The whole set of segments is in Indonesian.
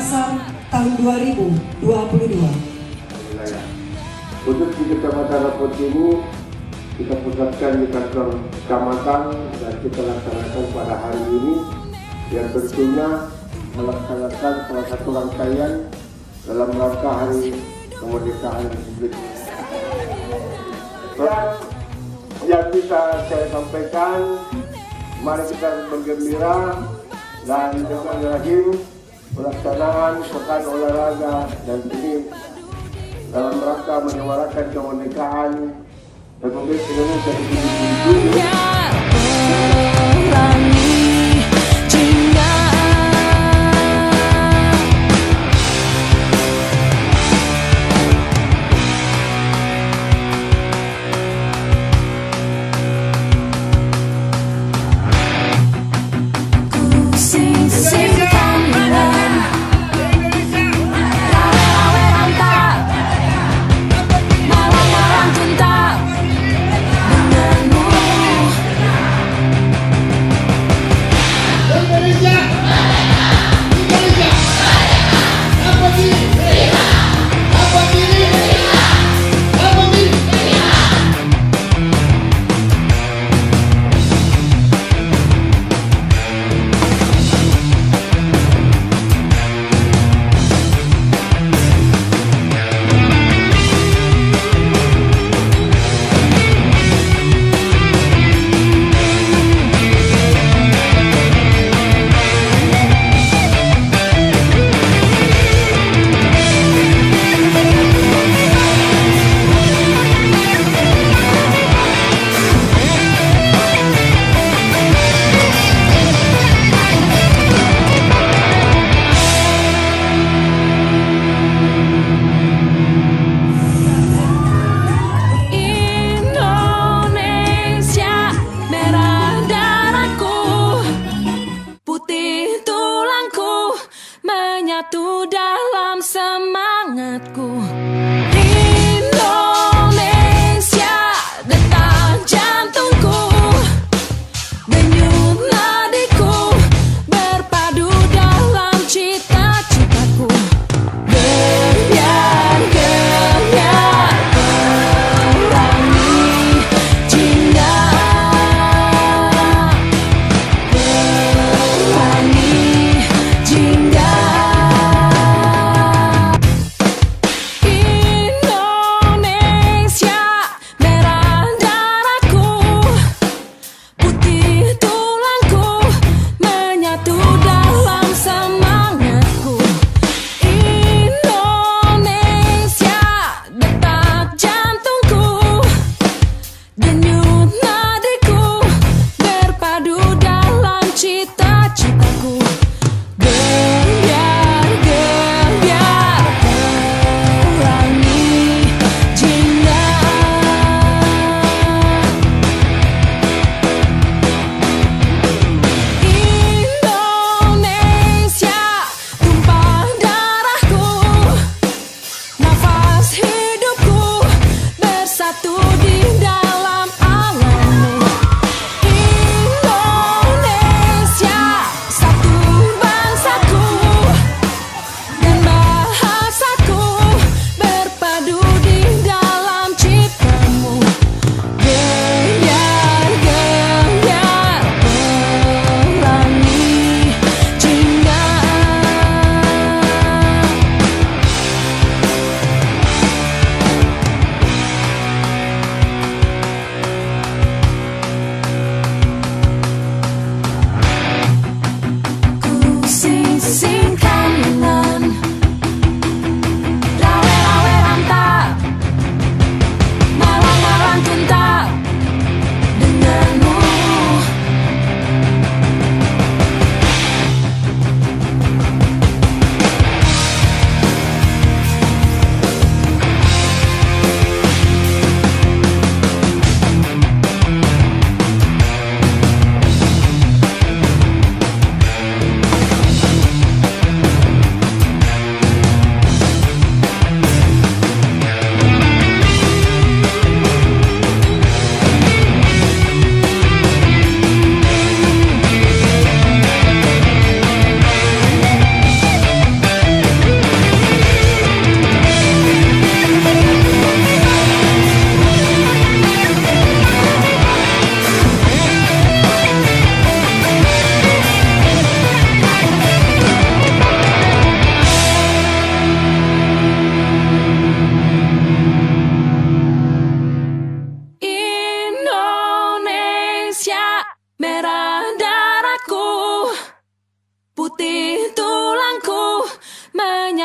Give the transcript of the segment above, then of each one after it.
Makassar tahun 2022. Untuk di Kecamatan Rapot ini kita pusatkan di kantor kecamatan dan kita laksanakan pada hari ini yang tentunya melaksanakan salah satu rangkaian dalam rangka Hari Kemerdekaan Republik. Yang bisa saya sampaikan, mari kita bergembira dan dengan rahim pelaksanaan pekan olahraga dan seni dalam rangka menyuarakan kemerdekaan Republik Indonesia ini.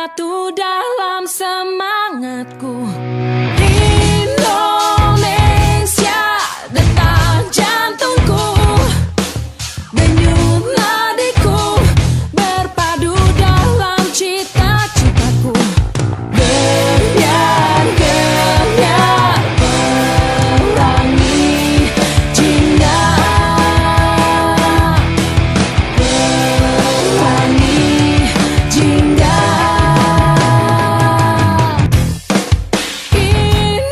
menyatu dalam semangatku. Indonesia, detak jantungku, denyut nadiku, berpadu dalam cita-citaku. Gebiar-gebiar pelangi jingga, pelangi jingga.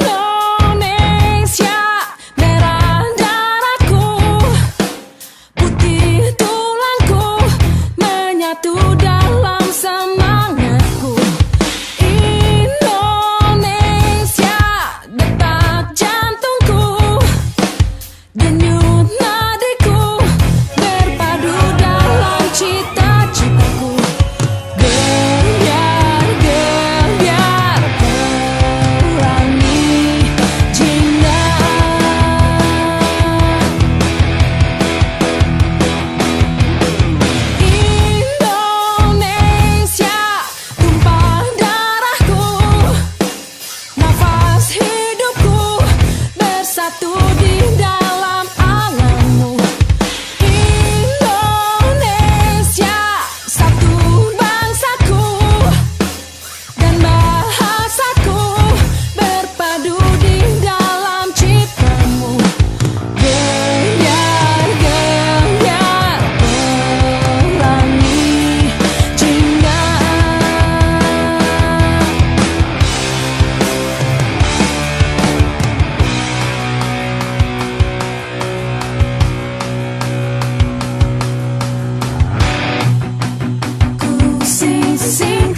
Indonesia, merah darahku, putih tulangku, menyatu dalam semangatku. Indonesia, detak jantungku, denyut nadiku, berpadu dalam cita-citaku. Gebiar-gebiar pelangi jingga, Indonesia, tumpah darahku, nafas hidupku, bersatu di dalam alammu. Indonesia, satu bangsaku dan bahasaku, berpadu di dalam ciptamu. Gebiar-gebiar pelangi jingga. Ku sing-sing